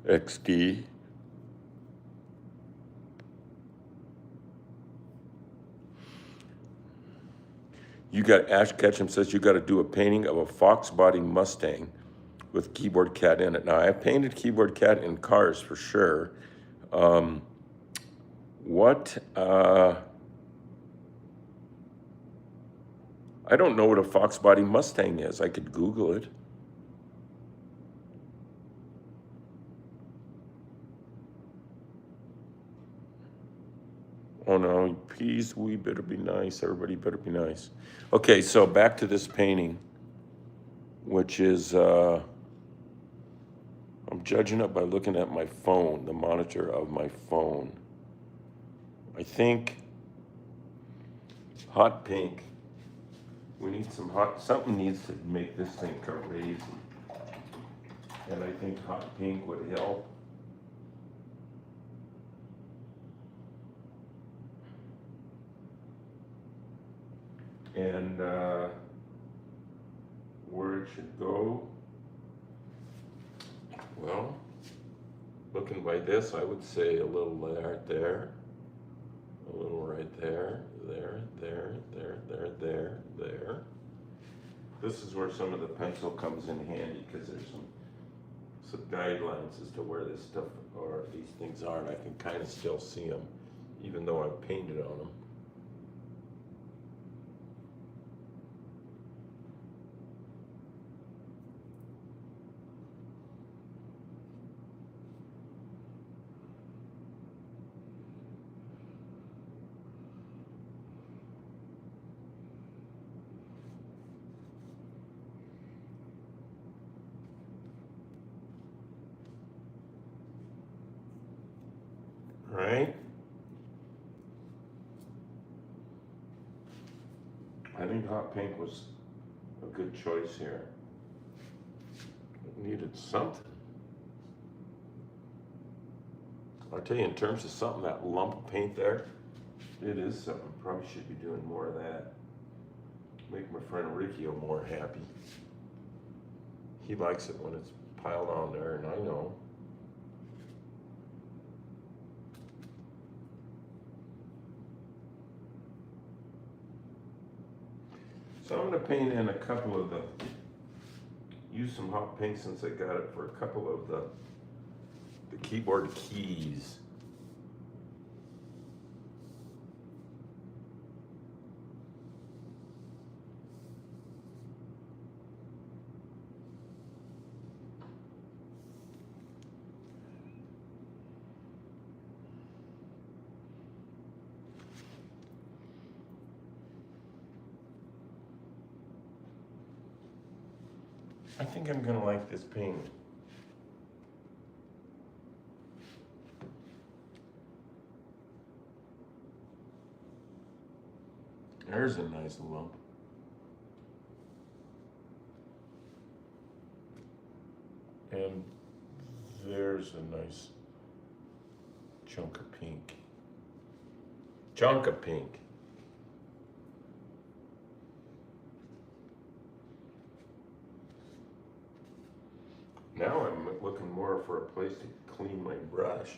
XD. You got Ash Ketchum says you got to do a painting of a Fox body Mustang with keyboard cat in it. Now, I painted keyboard cat in cars for sure. I don't know what a Fox body Mustang is. I could Google it. Oh no, please, we better be nice. Everybody better be nice. Okay, so back to this painting, which is, I'm judging it by looking at my phone, the monitor of my phone. I think hot pink. We need something needs to make this thing crazy. And I think hot pink would help. And where it should go, well, looking by this, I would say a little there, a little right there, there, there. This is where some of the pencil comes in handy because there's some guidelines as to where this stuff or these things are, and I can kind of still see them, even though I've painted on them. Right? I think hot pink was a good choice here. It needed something. I'll tell you, in terms of something, that lump of paint there, it is something. Probably should be doing more of that. Make my friend Ricky more happy. He likes it when it's piled on there, and I know. So I'm going to paint in a couple of use some hot pink since I got it for a couple of the keyboard keys. I think I'm gonna like this paint. There's a nice lump. And there's a nice chunk of pink. Chunk of pink. Now I'm looking more for a place to clean my brush.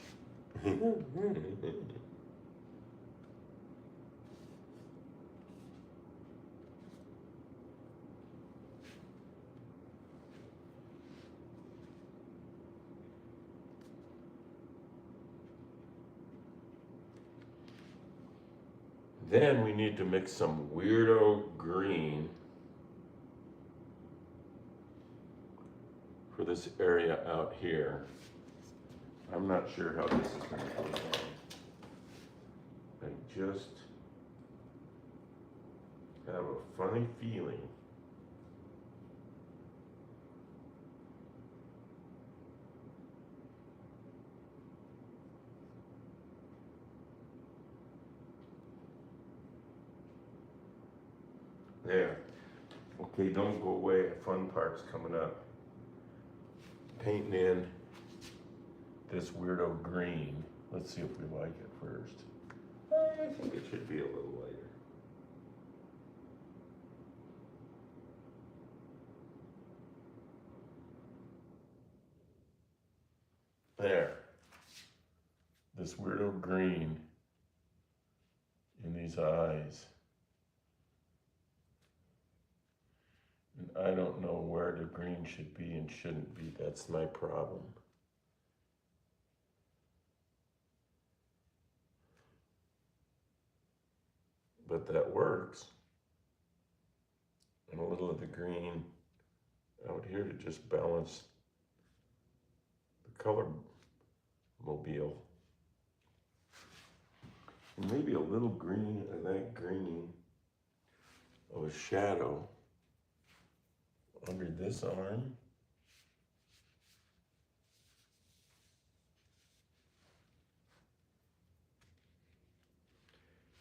Then we need to mix some weirdo green for this area out here. I'm not sure how this is going to go down. I just have a funny feeling. There. Okay, don't go away. A fun part's coming up. Painting in this weirdo green. Let's see if we like it first. I think it should be a little lighter. There. This weirdo green in these eyes. And I don't know where the green should be and shouldn't be. That's my problem. But that works. And a little of the green out here to just balance the color mobile. And maybe a little green of that green of a shadow under this arm.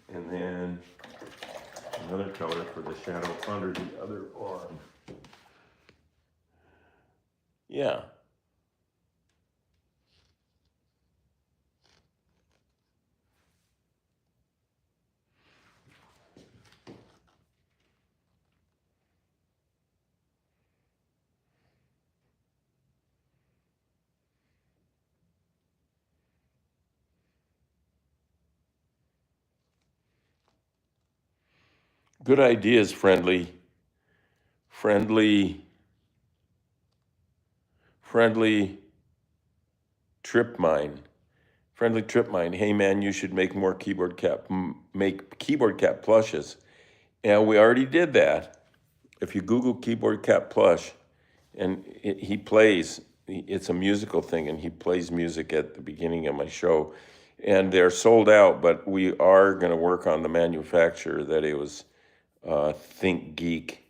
And then another color for the shadow under the other arm. Yeah. Good ideas, friendly trip mine. Friendly trip mine. Hey man, you should make more make keyboard cap plushes. And we already did that. If you Google keyboard cap plush, and he plays, it's a musical thing, and he plays music at the beginning of my show. And they're sold out, but we are going to work on the manufacturer that it was Think Geek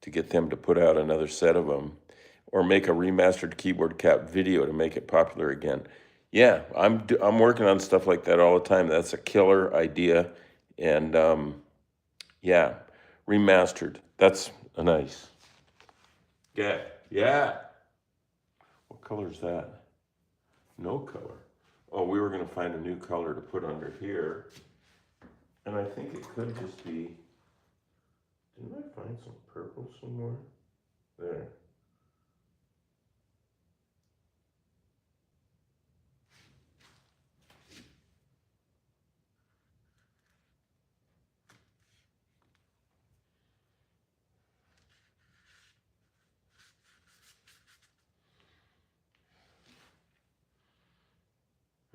to get them to put out another set of them, or make a remastered keyboard cap video to make it popular again. Yeah, I'm working on stuff like that all the time. That's a killer idea, and yeah, remastered. That's a nice. Yeah, yeah. What color is that? No color. Oh, we were going to find a new color to put under here, and I think it could just be. Didn't I find some purple somewhere? There.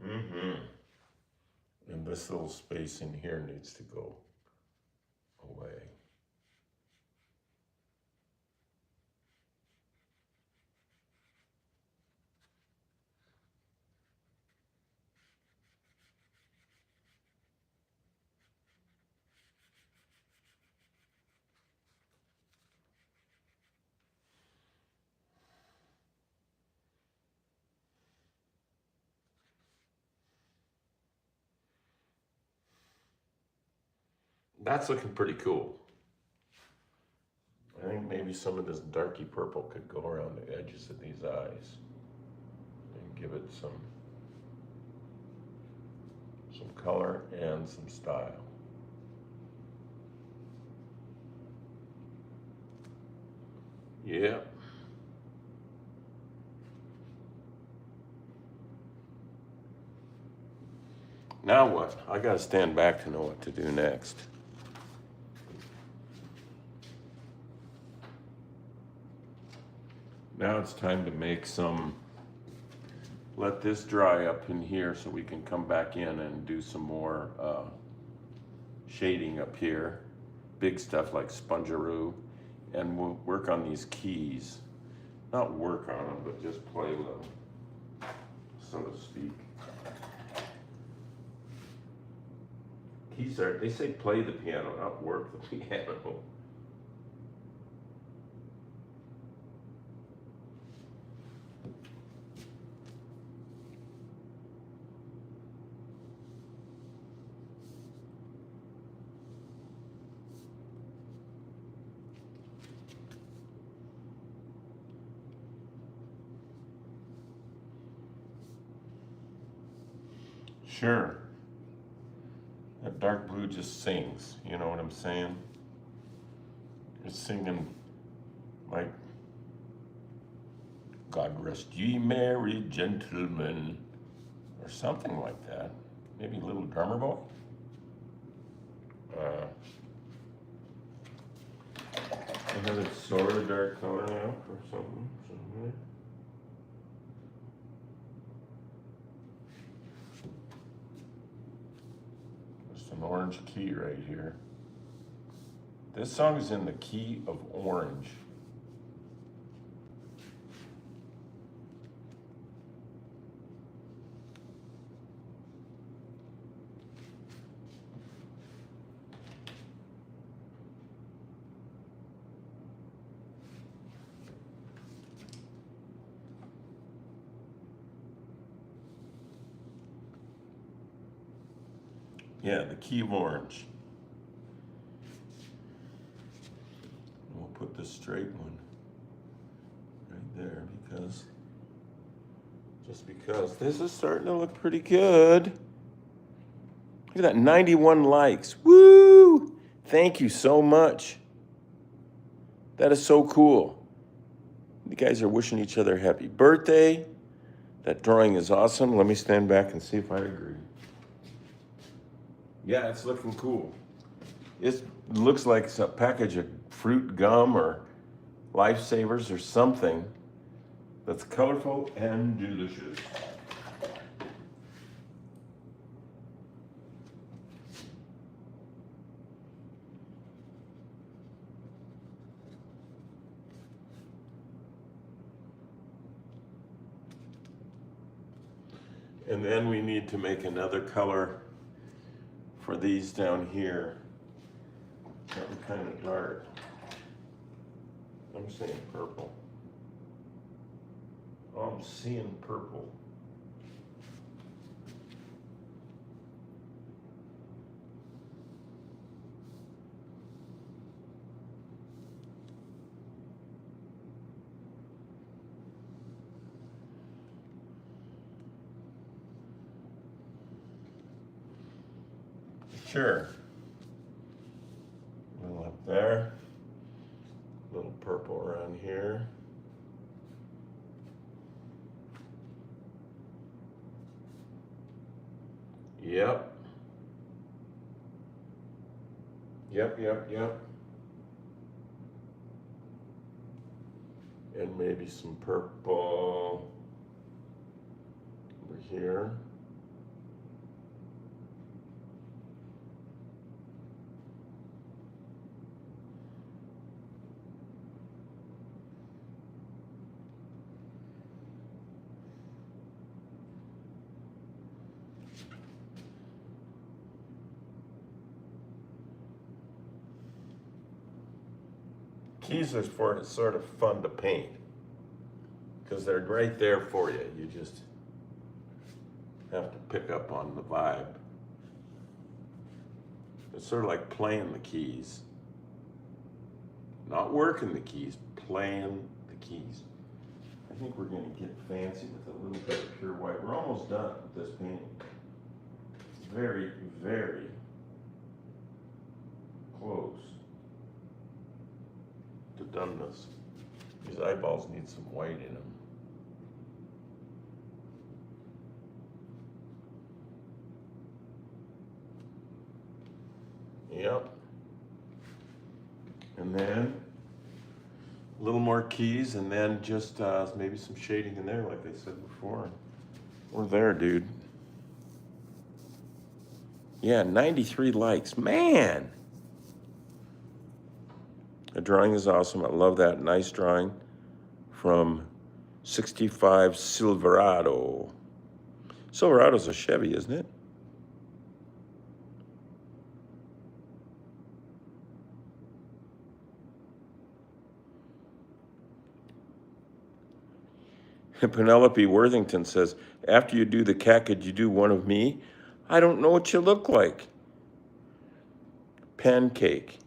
Mm-hmm. And this little space in here needs to go away. That's looking pretty cool. I think maybe some of this darky purple could go around the edges of these eyes and give it some color and some style. Yeah. Now what? I gotta stand back to know what to do next. Now it's time to make some, let this dry up in here so we can come back in and do some more shading up here. Big stuff like spongeroo. And we'll work on these keys. Not work on them, but just play with them, so to speak. Keys are, they say play the piano, not work the piano. Sure. That dark blue just sings, you know what I'm saying? It's singing like, God rest ye merry gentlemen, or something like that. Maybe Little Drummer Boy? Another sort of dark color now or something. Just an orange key right here. This song is in the key of orange. Yeah, the key of orange. We'll put the straight one right there just because this is starting to look pretty good. Look at that, 91 likes. Woo! Thank you so much. That is so cool. You guys are wishing each other happy birthday. That drawing is awesome. Let me stand back and see if I agree. Yeah, it's looking cool. It looks like it's a package of fruit gum or Lifesavers or something that's colorful and delicious. And then we need to make another color for these down here. Something kind of dark. I'm saying purple. Oh, I'm seeing purple. Sure. A little up there. A little purple around here. Yep. Yep. And maybe some purple over here. Keys are for it's sort of fun to paint because they're right there for you. You just have to pick up on the vibe. It's sort of like playing the keys. Not working the keys, playing the keys. I think we're going to get fancy with a little bit of pure white. We're almost done with this painting. It's very, very close to doneness. These eyeballs need some white in them. Yep. And then a little more keys, and then just maybe some shading in there, like I said before. We're there, dude. Yeah, 93 likes. Man! The drawing is awesome. I love that. Nice drawing from 65 Silverado. Silverado's a Chevy, isn't it? Penelope Worthington says, after you do the cat, could you do one of me? I don't know what you look like. Pancake.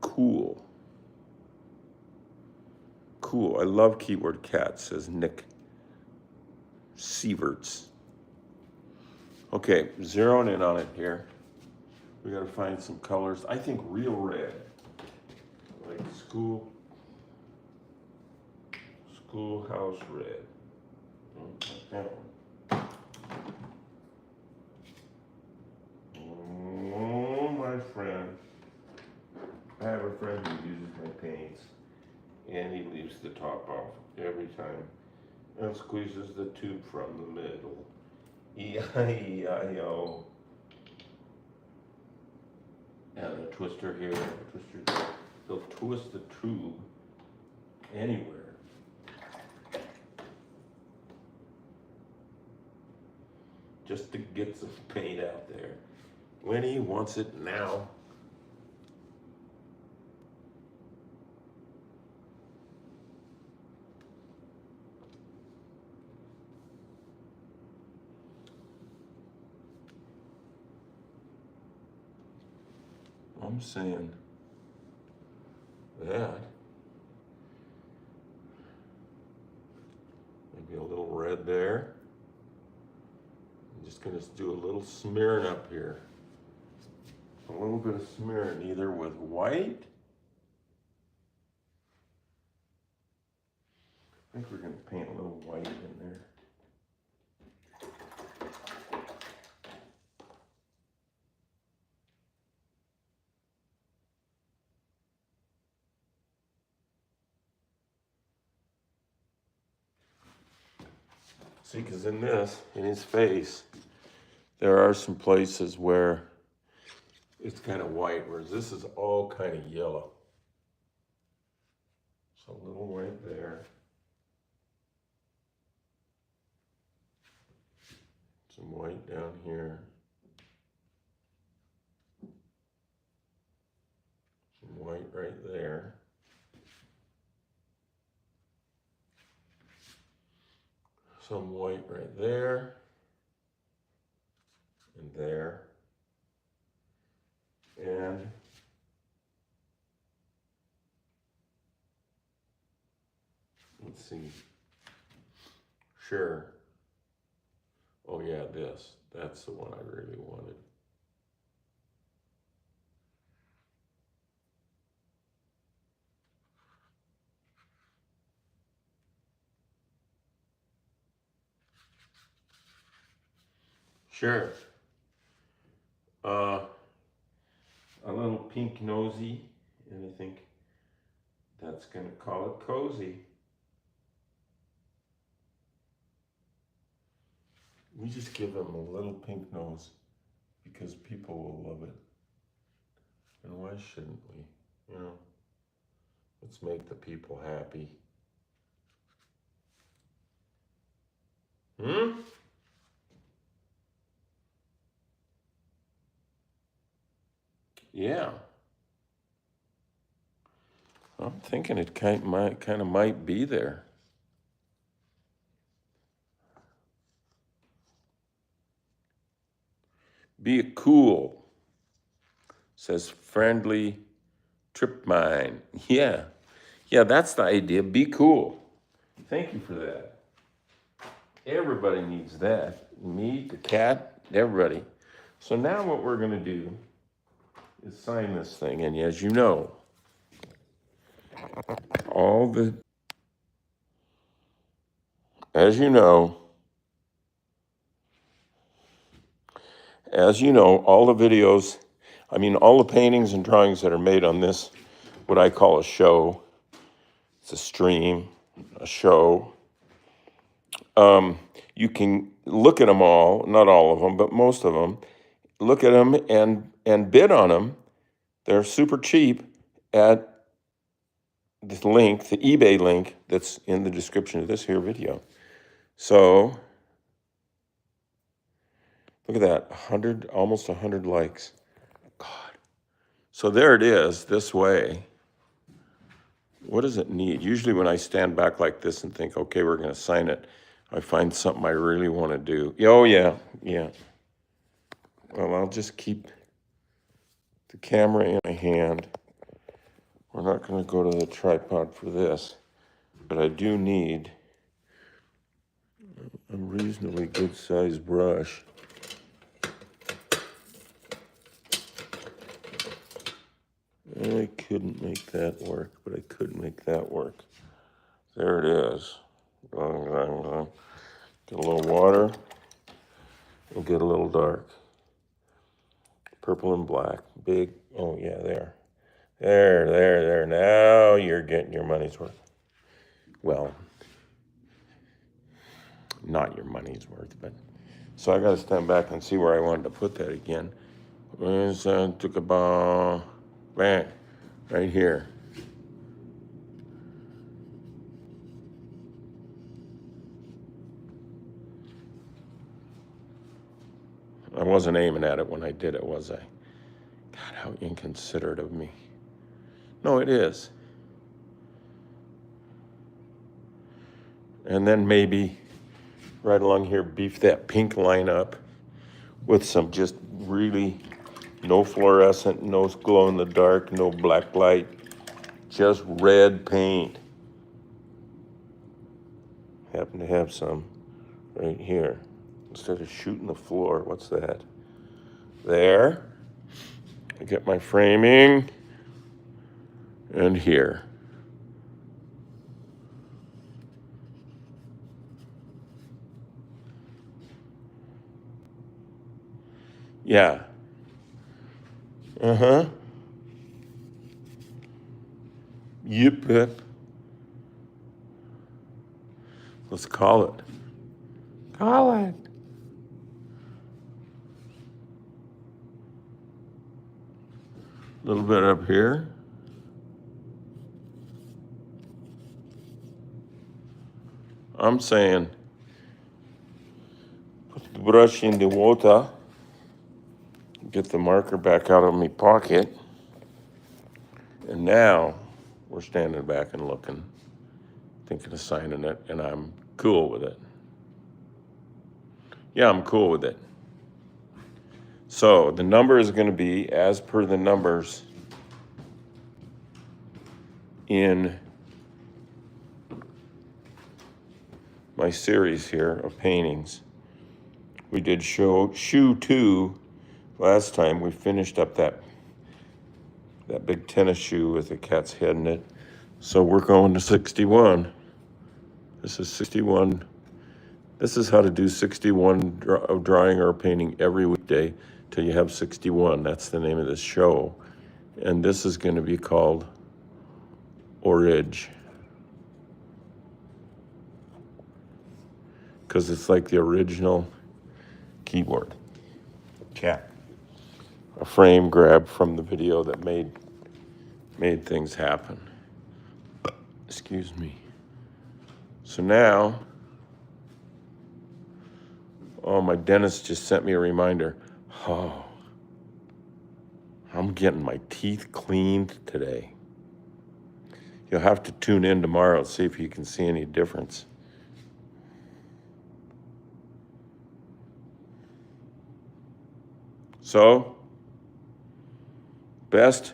Cool. Cool. I love keyword cat, says Nick Sieverts. Okay, zeroing in on it here. We got to find some colors. I think real red, like schoolhouse red. That one. Oh, my friend. I have a friend who uses my paints, and he leaves the top off every time and squeezes the tube from the middle. E-I-E-I-O. And a twister here, a twister there. They'll twist the tube anywhere. Just to get some paint out there. When he wants it now. I'm saying that. Maybe a little red there. I'm just going to do a little smearing up here. A little bit of smearing, either with white. I think we're going to paint a little white in there. See, because in his face, there are some places where it's kind of white, whereas this is all kind of yellow. So a little white there. Some white down here. Some white right there. Some white right there. And there. And let's see. Sure. Oh yeah, that's the one I really wanted. Sure. A little pink nosy, and I think that's gonna call it cozy. We just give them a little pink nose because people will love it. And why shouldn't we? You know, let's make the people happy. Yeah. I'm thinking it kind of might be there. Be cool, says friendly trip mine. Yeah, that's the idea. Be cool. Thank you for that. Everybody needs that. Me, the cat, everybody. So now what we're gonna do is sign this thing, and as you know, as you know, all the videos, all the paintings and drawings that are made on this, what I call a show, it's a stream, a show. You can look at them all, not all of them, but most of them, look at them and bid on them. They're super cheap at this link, the eBay link that's in the description of this here video. So look at that, almost 100 likes. God. So there it is, this way. What does it need? Usually when I stand back like this and think, okay, we're gonna sign it, I find something I really wanna do. Oh yeah. Well, I'll just keep the camera in my hand. We're not gonna go to the tripod for this, but I do need a reasonably good sized brush. I couldn't make that work, but I could make that work. There it is. Get a little water. We'll get a little dark. Purple and black. Big. Oh, yeah, there. There. Now you're getting your money's worth. Well, not your money's worth, but. So I got to stand back and see where I wanted to put that again. Took a ball. Bang. Right here. I wasn't aiming at it when I did it, was I? God, how inconsiderate of me. No, it is. And then maybe right along here, beef that pink line up with some just really no fluorescent, no glow in the dark, no black light, just red paint. Happen to have some right here. Instead of shooting the floor, what's that? There. I get my framing. And here. Yeah. Yep. Let's call it. Colin. A little bit up here. I'm saying, put the brush in the water, get the marker back out of my pocket, and now we're standing back and looking, thinking of signing it, and I'm cool with it. Yeah, I'm cool with it. So the number is going to be as per the numbers in my series here of paintings. We did shoe 2 last time. We finished up that big tennis shoe with the cat's head in it. So we're going to 61. This is 61. This is how to do 61 of drawing or painting every weekday till you have 61. That's the name of this show. And this is going to be called Orig, because it's like the original keyboard. Cat. A frame grab from the video that made things happen. Excuse me. So now, oh, my dentist just sent me a reminder. Oh, I'm getting my teeth cleaned today. You'll have to tune in tomorrow and see if you can see any difference. So, best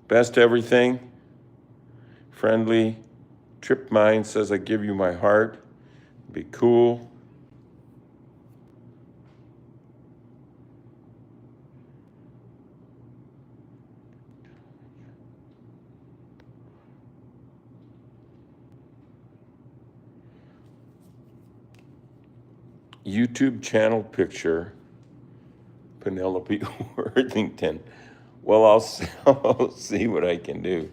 everything. Friendly. Trip Mind says, I give you my heart. Be cool. YouTube channel picture, Penelope Worthington. Well, I'll see what I can do.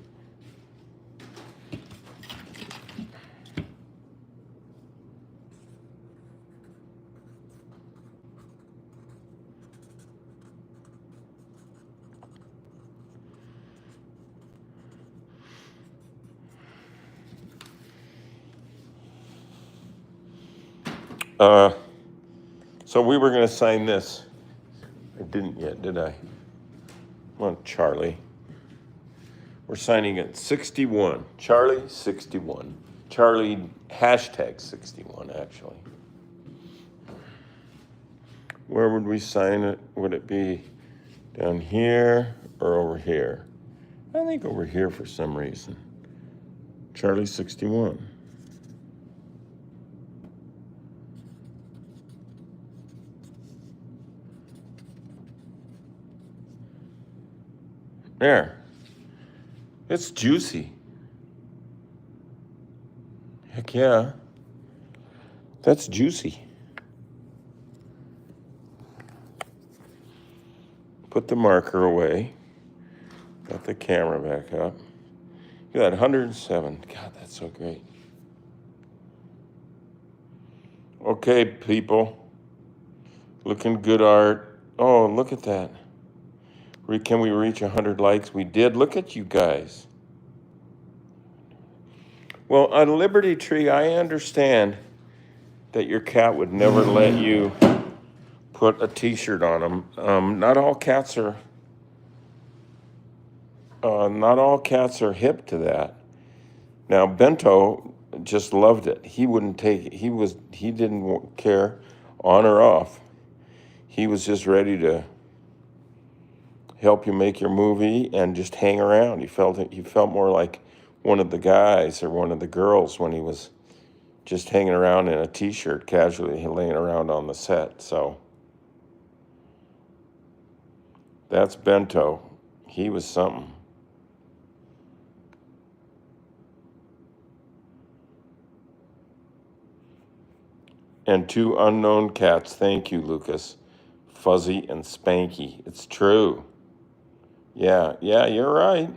So we were going to sign this. I didn't yet, did I? Come on, Charlie. We're signing it 61. Charlie 61. Charlie hashtag 61, actually. Where would we sign it? Would it be down here or over here? I think over here for some reason. Charlie 61. There. It's juicy. Heck yeah. That's juicy. Put the marker away. Got the camera back up. You got 107. God, that's so great. Okay, people. Looking good art. Oh, look at that. Can we reach 100 likes? We did. Look at you guys. Well, on Liberty Tree, I understand that your cat would never let you put a T-shirt on him. Not all cats are hip to that. Now, Bento just loved it. He wouldn't take it. He didn't care on or off. He was just ready to help you make your movie and just hang around. He felt more like one of the guys or one of the girls when he was just hanging around in a T-shirt, casually laying around on the set. So that's Bento. He was something. And 2 unknown cats. Thank you, Lucas. Fuzzy and Spanky. It's true. Yeah, you're right.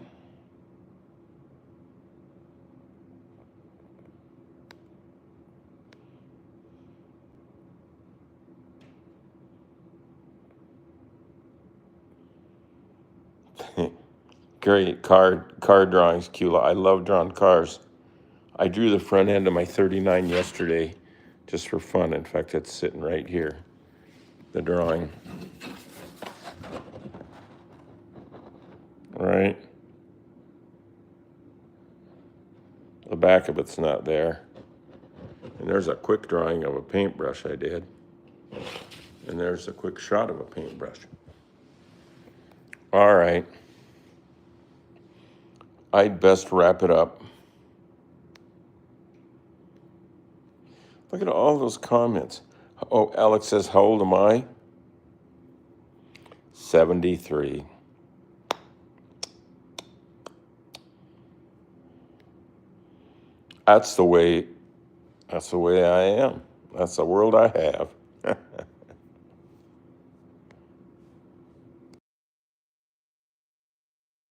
Great car drawings, Kula. I love drawing cars. I drew the front end of my 39 yesterday just for fun. In fact, it's sitting right here, the drawing. All right. The back of it's not there. And there's a quick drawing of a paintbrush I did. And there's a quick shot of a paintbrush. All right. I'd best wrap it up. Look at all those comments. Oh, Alex says, how old am I? 73. That's the way I am. That's the world I have.